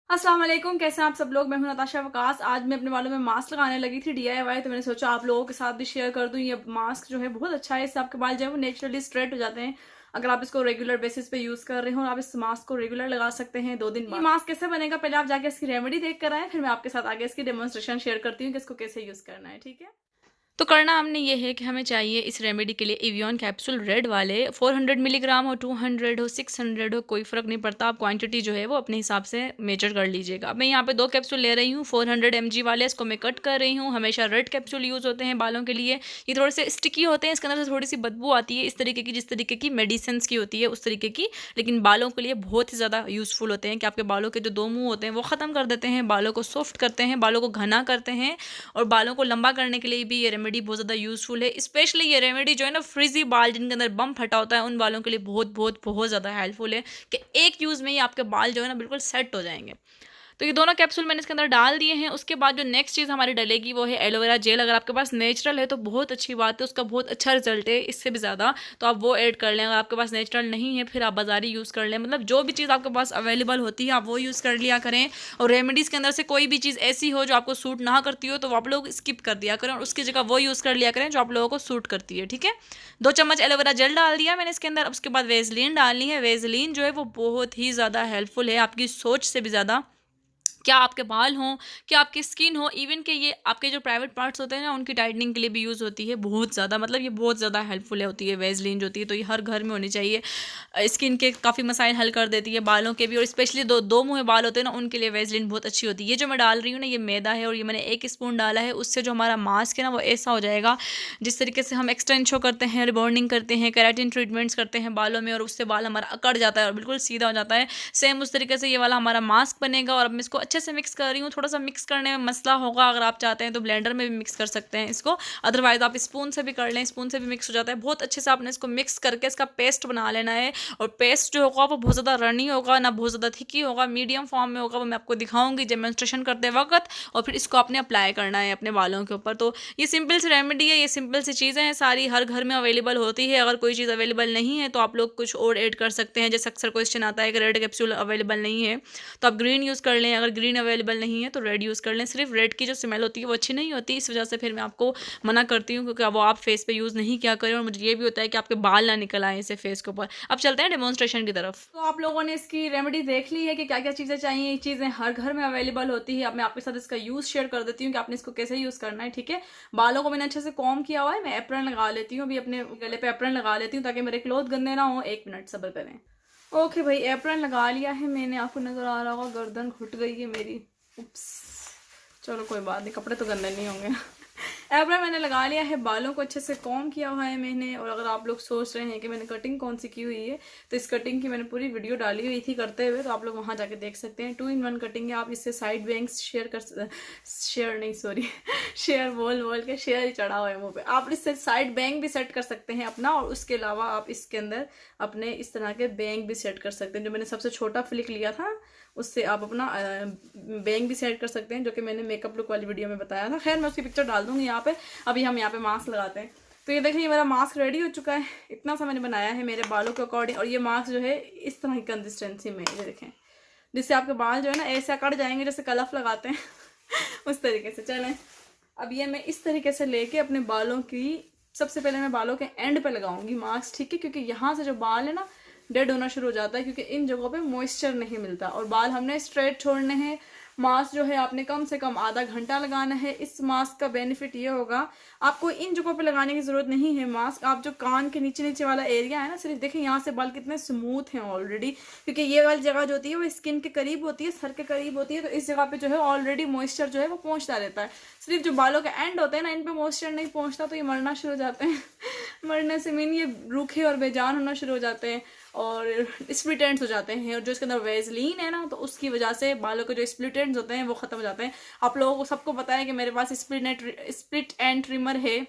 अस्सलाम वालेकुम, कैसे हैं आप सब लोग। मैं हूं नताशा वकास। आज मैं अपने बालों में मास्क लगाने लगी थी DIY, तो मैंने सोचा आप लोगों के साथ भी शेयर कर दूं। ये मास्क जो है बहुत अच्छा है, इससे आपके बाल जो है वो नेचुरली स्ट्रेट हो जाते हैं। अगर आप इसको रेगुलर बेसिस पे यूज कर रहे हो और आप इस मास्क को रेगुलर लगा सकते हैं 2 दिन बाद। ये मास्क कैसे बनेगा, पहले आप जाके इसकी रेमेडी देख कर आए, फिर मैं आपके साथ आगे इसकी डेमोन्स्ट्रेशन शेयर करती हूँ कि इसको कैसे यूज करना है। ठीक है, तो करना हमने ये है कि हमें चाहिए इस रेमेडी के लिए एवियन कैप्सूल रेड वाले 400 मिलीग्राम हो, 200 हो, 600 हो, कोई फ़र्क नहीं पड़ता। आप क्वांटिटी जो है वो अपने हिसाब से मेजर कर लीजिएगा। मैं यहाँ पे 2 कैप्सूल ले रही हूँ 400 mg वाले, इसको मैं कट कर रही हूँ। हमेशा रेड कैप्सूल यूज़ होते हैं बालों के लिए। ये थोड़े से स्टिकी होते हैं, इसके अंदर से थोड़ी सी बदबू आती है इस तरीके की, जिस तरीके की मेडिसिन की होती है उस तरीके की। लेकिन बालों के लिए बहुत ही ज़्यादा यूज़फुल होते हैं कि आपके बालों के जो 2 मुँह होते हैं वो ख़त्म कर देते हैं, बालों को सॉफ्ट करते हैं, बालों को घना करते हैं और बालों को लंबा करने के लिए भी ये रेमेडी बहुत ज़्यादा यूज़फुल है। स्पेशली ये रेमेडी जो है ना, फ्रिजी बाल जिनके अंदर बम फटा होता है उन बालों के लिए बहुत बहुत बहुत ज़्यादा हेल्पफुल है कि एक यूज़ में ही आपके बाल जो है ना बिल्कुल सेट हो जाएंगे। तो ये दोनों कैप्सूल मैंने इसके अंदर डाल दिए हैं। उसके बाद जो नेक्स्ट चीज़ हमारी डलेगी वो है एलोवेरा जेल। अगर आपके पास नेचुरल है तो बहुत अच्छी बात है, उसका बहुत अच्छा रिजल्ट है। इससे भी ज़्यादा तो आप वो ऐड कर लें। अगर आपके पास नेचुरल नहीं है फिर आप बाजारी यूज़ कर लें। मतलब जो भी चीज़ आपके पास अवेलेबल होती है आप वो यूज़ कर लिया करें। और रेमेडीज़ के अंदर से कोई भी चीज़ ऐसी हो जो आपको सूट ना करती हो तो वो आप लोग स्किप कर दिया करें और उसकी जगह वो यूज़ कर लिया करें जो आप लोगों को सूट करती है। ठीक है, 2 चम्मच एलोवेरा जेल डाल दिया मैंने इसके अंदर। उसके बाद वेजलीन डालनी है। वेजलीन जो है वो बहुत ही ज़्यादा हेल्पफुल है, आपकी सोच से भी ज़्यादा। क्या आपके बाल हों, क्या आपकी स्किन हो, इवन कि ये आपके जो प्राइवेट पार्ट्स होते हैं ना उनकी टाइटनिंग के लिए भी यूज़ होती है बहुत ज़्यादा। मतलब ये बहुत ज़्यादा हेल्पफुल है होती है वेज़लिन जो होती है, तो ये हर घर में होनी चाहिए। स्किन के काफ़ी मसाइल हल कर देती है, बालों के भी। और स्पेशली दो मुँहे बाल होते हैं ना उनके लिए वेज़लिन बहुत अच्छी होती है। ये जो मैं डाल रही हूँ ना ये मैदा है और ये मैंने 1 स्पून डाला है। उससे जो हमारा मास्क है ना वो ऐसा हो जाएगा जिस तरीके से हम एक्सटेंशो करते हैं, रिबॉन्डिंग करते हैं, केराटिन ट्रीटमेंट्स करते हैं बालों में और उससे बाल हमारा अकड़ जाता है और बिल्कुल सीधा हो जाता है। सेम उस तरीके से ये वाला हमारा मास्क बनेगा। और अब मैं इसको अच्छे से मिक्स कर रही हूँ। थोड़ा सा मिक्स करने में मसला होगा, अगर आप चाहते हैं तो ब्लेंडर में भी मिक्स कर सकते हैं इसको, अदरवाइज आप स्पून से भी कर लें, स्पून से भी मिक्स हो जाता है। बहुत अच्छे से आपने इसको मिक्स करके इसका पेस्ट बना लेना है। और पेस्ट जो होगा वो बहुत ज़्यादा रनी होगा ना, बहुत ज़्यादा थिकी होगा, मीडियम फॉर्म में होगा। वो मैं आपको दिखाऊंगी डेमोन्स्ट्रेशन करते वक्त। और फिर इसको आपने अप्लाई करना है अपने बालों के ऊपर। तो ये सिंपल सी रेमेडी है, ये सिंपल सी चीज़ें हैं, सारी हर घर में अवेलेबल होती है। अगर कोई चीज़ अवेलेबल नहीं है तो आप लोग कुछ और ऐड कर सकते हैं। जैसे अक्सर क्वेश्चन आता है कि रेड कैप्सूल अवेलेबल नहीं है तो आप ग्रीन यूज़ कर लें, अगर ग्रीन अवेलेबल नहीं है तो रेड यूज़ कर लें। सिर्फ रेड की जो स्मेल होती है वो अच्छी नहीं होती, इस वजह से फिर मैं आपको मना करती हूँ, क्योंकि वो आप फेस पे यूज़ नहीं किया करें। और मुझे ये भी होता है कि आपके बाल ना निकल आए इससे फेस के ऊपर। अब चलते हैं डेमोन्स्ट्रेशन की तरफ। तो आप लोगों ने इसकी रेमेडी देख ली है कि क्या क्या चीज़ें चाहिए। ये चीज़ें हर घर में अवेलेबल होती है। अब मैं आपके साथ इसका यूज़ शेयर कर देती हूँ कि आपने इसको कैसे यूज़ करना है। ठीक है, बालों को मैंने अच्छे से कॉम किया हुआ है। मैं एप्रन लगा लेती हूँ, अभी अपने गले पे एप्रन लगा लेती हूँ ताकि मेरे क्लोथ गंदे ना हो। 1 मिनट सब्र करें। ओके भाई, एप्रन लगा लिया है मैंने, आपको नज़र आ रहा होगा गर्दन घुट गई है मेरी। उप्स, चलो कोई बात नहीं, कपड़े तो गंदे नहीं होंगे। एप्रन मैंने लगा लिया है, बालों को अच्छे से कॉम किया हुआ है मैंने। और अगर आप लोग सोच रहे हैं कि मैंने कटिंग कौन सी की हुई है तो इस कटिंग की मैंने पूरी वीडियो डाली हुई थी करते हुए, तो आप लोग वहाँ जाके देख सकते हैं। 2 in 1 कटिंग है। आप इससे साइड बैंग्स शेयर नहीं सॉरी शेयर बोल बोल के शेयर ही चढ़ा हुआ है मुँह पे। आप इससे साइड बैंग भी सेट कर सकते हैं अपना, और उसके अलावा आप इसके अंदर अपने इस तरह के बैंग भी सेट कर सकते हैं। जो मैंने सबसे छोटा फ्लिक लिया था उससे आप अपना बैंग भी सेट कर सकते हैं, जो कि मैंने मेकअप लुक वाली वीडियो में बताया था। खैर मैं उसकी पिक्चर डाल दूंगी यहाँ पे। अभी हम यहाँ पे मास्क लगाते हैं। तो ये देखिए, ये मेरा मास्क रेडी हो चुका है। इतना सा मैंने बनाया है मेरे बालों के अकॉर्डिंग। और ये मास्क जो है इस तरह की कंसिस्टेंसी में, ये देखें, जिससे आपके बाल जो है ना ऐसे अकड़ जाएंगे जैसे कलफ लगाते हैं उस तरीके से। चलें, अब ये मैं इस तरीके से लेके अपने बालों की, सबसे पहले मैं बालों के एंड पे लगाऊंगी मास्क। ठीक है, क्योंकि यहाँ से जो बाल है ना डेड होना शुरू हो जाता है, क्योंकि इन जगहों पे मॉइस्चर नहीं मिलता और बाल हमने स्ट्रेट छोड़ने हैं। मास्क जो है आपने कम से कम आधा घंटा लगाना है। इस मास्क का बेनिफिट ये होगा, आपको इन जगहों पे लगाने की ज़रूरत नहीं है मास्क। आप जो कान के नीचे नीचे वाला एरिया है ना, सिर्फ देखें यहाँ से बाल कितने स्मूथ हैं ऑलरेडी, क्योंकि ये वाली जगह जो होती है वो स्किन के करीब होती है, सर के करीब होती है। तो इस जगह पे जो है ऑलरेडी मॉइस्चर जो है वो पहुँचता रहता है। सिर्फ जो बालों के एंड होते हैं ना, इन पे मॉइस्चर नहीं पहुँचता तो ये मरना शुरू हो जाते हैं मरने से मीन ये रूखे और बेजान होना शुरू हो जाते हैं और स्प्लिट एंड्स हो जाते हैं। और जो इसके अंदर वेजलीन है ना, तो उसकी वजह से बालों के जो स्प्लिट एंड्स होते हैं वो ख़त्म हो जाते हैं। आप लोगों को सबको पता है कि मेरे पास स्प्लिट एंड ट्रिमर है।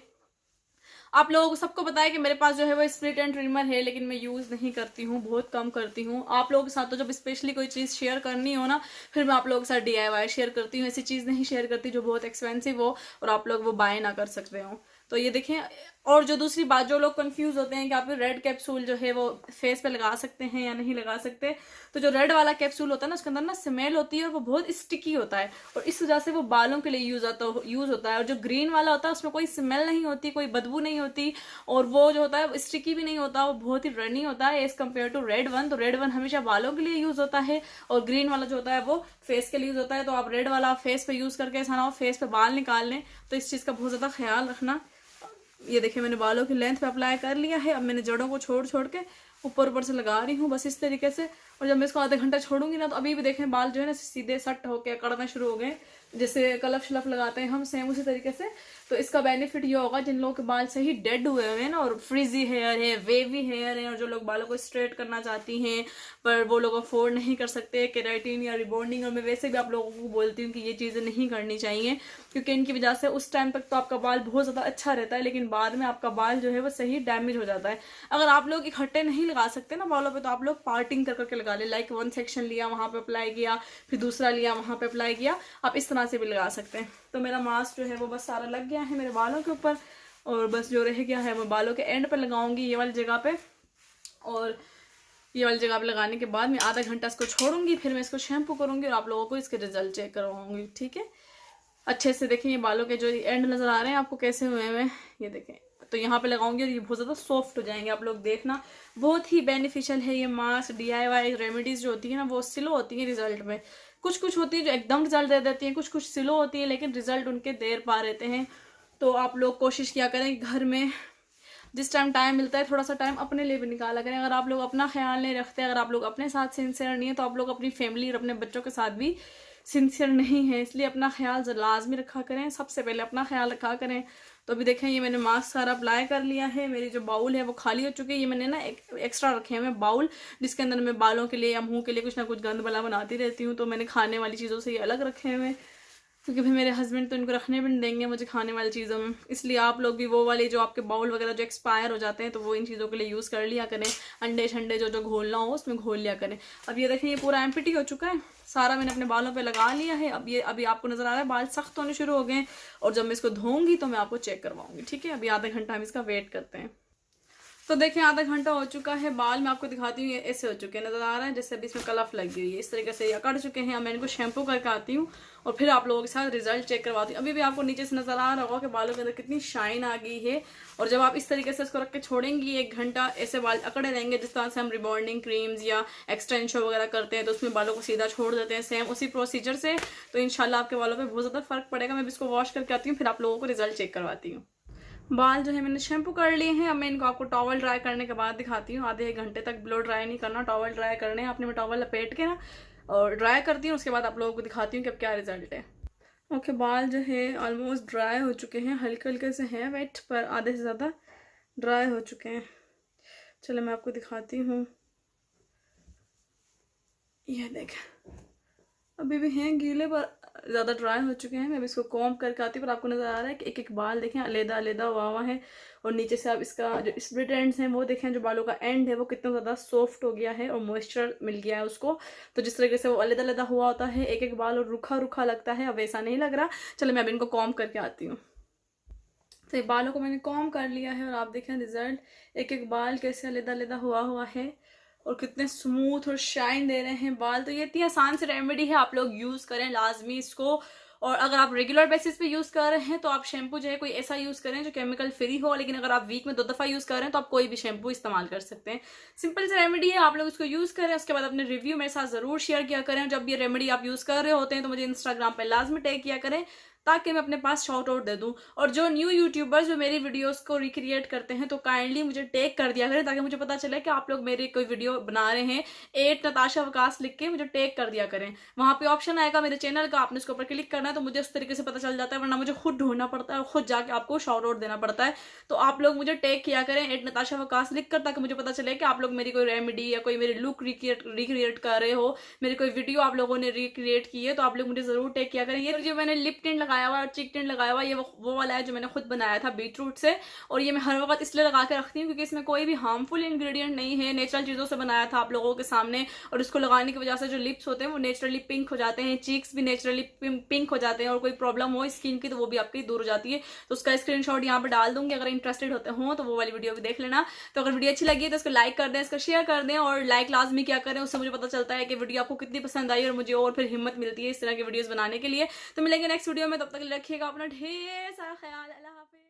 आप लोगों को सबको पता है कि मेरे पास जो है वो स्प्लिट एंड ट्रिमर है, लेकिन मैं यूज़ नहीं करती हूँ, बहुत कम करती हूँ। आप लोगों के साथ तो जब स्पेशली कोई चीज़ शेयर करनी हो ना, फिर मैं आप लोगों के साथ DIY शेयर करती हूँ। ऐसी चीज़ नहीं शेयर करती जो बहुत एक्सपेंसिव हो और आप लोग वो बाय ना कर सकते हो। तो ये देखें, और जो दूसरी बात, जो लोग कंफ्यूज होते हैं कि आप रेड कैप्सूल जो है वो फेस पे लगा सकते हैं या नहीं लगा सकते, तो जो रेड वाला कैप्सूल होता है ना, उसके अंदर ना स्मेल होती है और वो बहुत स्टिकी होता है, और इस वजह से वो बालों के लिए यूज होता है। और जो ग्रीन वाला होता है उसमें कोई स्मेल नहीं होती, कोई बदबू नहीं होती, और वो जो होता है स्टिकी भी नहीं होता, वो बहुत ही रनी होता है as compare to red one. तो रेड वन हमेशा बालों के लिए यूज होता है, और ग्रीन वाला जो होता है वो फेस के लिए यूज होता है। तो आप रेड वाला फेस पे यूज करके ऐसा ना हो फेस पे बाल निकाल लें, तो इस चीज का बहुत ज्यादा ख्याल रखना। ये देखिए मैंने बालों की लेंथ पे अप्लाई कर लिया है। अब मैंने जड़ों को छोड़ छोड़ के ऊपर ऊपर से लगा रही हूँ बस इस तरीके से। और जब मैं इसको आधा घंटा छोड़ूंगी ना, तो अभी भी देखें बाल जो है ना सीधे सट होके कड़ना शुरू हो गए, जैसे कलफ शलफ लगाते हैं हम, सेम उसी तरीके से। तो इसका बेनिफिट ये होगा जिन लोगों के बाल सही डेड हुए हुए हैं ना, और फ्रीजी हेयर है, वेवी हेयर है, और जो लोग बालों को स्ट्रेट करना चाहती हैं पर वो लोग अफोर्ड नहीं कर सकते केराटिन या रिबॉन्डिंग। और मैं वैसे भी आप लोगों को बोलती हूँ कि ये चीज़ें नहीं करनी चाहिए, क्योंकि इनकी वजह से उस टाइम तक तो आपका बाल बहुत ज़्यादा अच्छा रहता है, लेकिन बाद में आपका बाल जो है वो सही डैमेज हो जाता है। अगर आप लोग इकट्ठे नहीं लगा सकते ना बालों पे, तो आप लोग पार्टिंग कर करके लगा ले। लाइक वन सेक्शन लिया वहां पे अप्लाई किया, फिर दूसरा लिया वहां पे अप्लाई किया, आप इस तरह से भी लगा सकते हैं। तो मेरा मास्क जो है वो बस सारा लग गया है मेरे बालों के ऊपर, और बस जो रह गया है वो बालों के एंड पर लगाऊंगी, ये वाली जगह पे। और ये वाली जगह पे लगाने के बाद मैं आधा घंटा इसको छोड़ूंगी, फिर मैं इसको शैम्पू करूंगी और आप लोगों को इसके रिजल्ट चेक करवाऊंगी, ठीक है। अच्छे से देखें ये बालों के जो एंड नजर आ रहे हैं आपको कैसे हुए हैं, ये देखें। तो यहाँ पे लगाऊंगी और ये बहुत ज़्यादा सॉफ्ट हो जाएंगे, आप लोग देखना। बहुत ही बेनिफिशियल है ये मास्क। DIY रेमेडीज जो होती है ना वो स्लो होती है रिजल्ट में, कुछ कुछ होती है जो एकदम रिजल्ट दे देती हैं, कुछ कुछ स्लो होती है लेकिन रिजल्ट उनके देर पा रहते हैं। तो आप लोग कोशिश किया करें घर में जिस टाइम मिलता है थोड़ा सा टाइम अपने लिए भी निकाला करें। अगर आप लोग अपना ख्याल नहीं रखते, अगर आप लोग अपने साथ सिंसियर नहीं है, तो आप लोग अपनी फैमिली और अपने बच्चों के साथ भी सिंसियर नहीं है। इसलिए अपना ख्याल लाजमी रखा करें, सबसे पहले अपना ख्याल रखा करें। तो अभी देखें ये मैंने मास्क सारा अप्लाई कर लिया है, मेरी जो बाउल है वो खाली हो चुकी है। ये मैंने ना एक्स्ट्रा रखे हैं मैं बाउल, जिसके अंदर मैं बालों के लिए या मुंह के लिए कुछ ना कुछ गंद बला बनाती रहती हूँ। तो मैंने खाने वाली चीज़ों से ये अलग रखे हुए, क्योंकि फिर मेरे हस्बैंड तो इनको रखने भी नहीं देंगे मुझे खाने वाली चीज़ों में। इसलिए आप लोग भी वो वाले जो आपके बाउल वगैरह जो एक्सपायर हो जाते हैं तो वो इन चीज़ों के लिए यूज़ कर लिया करें। अंडे शंडे जो जो घोलना हो उसमें घोल लिया करें। अब ये देखें ये पूरा एम्प्टी हो चुका है, सारा मैंने अपने बालों पे लगा लिया है। अब ये अभी आपको नजर आ रहा है बाल सख्त होने शुरू हो गए, और जब मैं इसको धोऊंगी तो मैं आपको चेक करवाऊंगी, ठीक है। अभी आधा घंटा हम इसका वेट करते हैं। तो देखें आधा घंटा हो चुका है, बाल मैं आपको दिखाती हूँ, ये ऐसे हो चुके हैं, नजर आ रहा है जैसे अभी इसमें कलफ लगी हुई है, इस तरीके से ये अकड़ चुके हैं। अब मैं इनको शैम्पू करके आती हूँ और फिर आप लोगों के साथ रिजल्ट चेक करवाती हूँ। अभी भी आपको नीचे से नजर आ रहा होगा कि बालों के अंदर कितनी शाइन आ गई है। और जब आप इस तरीके से इसको रख के छोड़ेंगी 1 घंटा, ऐसे बाल अकड़े रहेंगे जिस तरह से हम रिबॉन्डिंग क्रीम्स या एक्सटेंशन वगैरह करते हैं तो उसमें बालों को सीधा छोड़ देते हैं, सेम उसी प्रोसीजर से। तो इंशाल्लाह आपके बालों पर बहुत ज़्यादा फर्क पड़ेगा। मैं इसको वॉश करके आती हूँ, फिर आप लोगों को रिजल्ट चेक करवाती हूँ। बाल जो है मैंने शैम्पू कर लिए हैं। अब मैं इनको आपको टॉवल ड्राई करने के बाद दिखाती हूँ। आधे 1 घंटे तक ब्लो ड्राई नहीं करना, टॉवल ड्राई करने हैं। आपने मैं टॉवल लपेट के ना और ड्राई करती हूँ, उसके बाद आप लोगों को दिखाती हूँ कि अब क्या रिजल्ट है। ओके, बाल जो है ऑलमोस्ट ड्राई हो चुके हैं, हल्के हल्के से हैं वेट, पर आधे से ज़्यादा ड्राई हो चुके हैं। चलो मैं आपको दिखाती हूँ, ये देखें अभी भी हैं गीले पर ज़्यादा ड्राई हो चुके हैं। मैं इसको कॉम करके आती हूँ, पर आपको नज़र आ रहा है कि एक एक बाल देखें अलग अलग हुआ है। और नीचे से आप इसका जो स्प्लिट एंड्स हैं वो देखें, जो बालों का एंड है वो कितना ज़्यादा सॉफ्ट हो गया है और मॉइस्चर मिल गया है उसको। तो जिस तरीके से वो अलग अलग हुआ होता है एक एक बाल और रूखा रूखा लगता है, अब वैसा नहीं लग रहा। चलो मैं अब इनको कॉम करके आती हूँ। तो ये बालों को मैंने कॉम कर लिया है और आप देखें रिजल्ट, एक एक बाल कैसे अलग अलग हुआ है और कितने स्मूथ और शाइन दे रहे हैं बाल। तो ये इतनी आसान सी रेमेडी है, आप लोग यूज़ करें लाजमी इसको। और अगर आप रेगुलर बेसिस पे यूज़ कर रहे हैं तो आप शैम्पू जो है कोई ऐसा यूज़ करें जो केमिकल फ्री हो। लेकिन अगर आप वीक में 2 दफ़ा यूज़ कर रहे हैं तो आप कोई भी शैम्पू इस्तेमाल कर सकते हैं। सिंपल सी रेमेडी है, आप लोग इसको यूज़ करें। उसके बाद अपने रिव्यू मेरे साथ ज़रूर शेयर किया करें। जब ये रेमेडी आप यूज़ कर रहे होते हैं तो मुझे इंस्टाग्राम पर लाजमी टैग किया करें, ताकि मैं अपने पास शॉर्ट आउट दे दूं। और जो न्यू यूट्यूबर्स जो मेरी वीडियोस को रिक्रिएट करते हैं तो काइंडली मुझे टैग कर दिया करें, ताकि मुझे पता चले कि आप लोग मेरी कोई वीडियो बना रहे हैं। 8 नताशा वकास लिख के मुझे टैग कर दिया करें। वहां पे ऑप्शन आएगा मेरे चैनल का, आपने उसके ऊपर क्लिक करना है तो मुझे उस तरीके से पता चल जाता है, वरना मुझे खुद ढूंढना पड़ता है और खुद जाके आपको शॉर्ट आउट देना पड़ता है। तो आप लोग मुझे टैग किया करें 8 नताशा वकास लिख कर, ताकि मुझे पता चले कि आप लोग मेरी कोई रेमेडी या कोई मेरी लुक रिक्रिएट कर रहे हो, मेरी कोई वीडियो आप लोगों ने रिक्रिएट की है, तो आप लोग मुझे जरूर टैग किया करें। ये जो मैंने लिप टिंट लगाया लगाया हुआ है और चिक टिंट लगाया हुआ है, ये वो वाला है जो मैंने खुद बनाया था बीटरूट से। और ये मैं हर वक्त इसलिए लगा के रखती हूँ क्योंकि इसमें कोई भी हार्मफुल इंग्रेडिएंट नहीं है, नेचुरल चीज़ों से बनाया था आप लोगों के सामने। और इसको लगाने की वजह से जो लिप्स होते हैं वो नेचुरली पिंक हो जाते हैं, चीक्स भी नेचुरली पिंक हो जाते हैं, और कोई प्रॉब्लम हो स्किन की तो वो भी आपकी दूर हो जाती है। तो उसका स्क्रीनशॉट यहाँ पर डाल दूंगी, अगर इंटरेस्टेड होते हो तो वो वाली वीडियो भी देख लेना। तो अगर वीडियो अच्छी लगी है तो इसको लाइक कर दें, इसको शेयर कर दें, और लाइक लाजमी क्या करें, उससे मुझे पता चलता है कि वीडियो आपको कितनी पसंद आई और मुझे और फिर हिम्मत मिलती है इस तरह की वीडियोस बनाने के लिए। तो मिलेंगे नेक्स्ट वीडियो में, तब तक रखिएगा अपना ढेर सारा ख्याल। अल्लाह हाफिज़।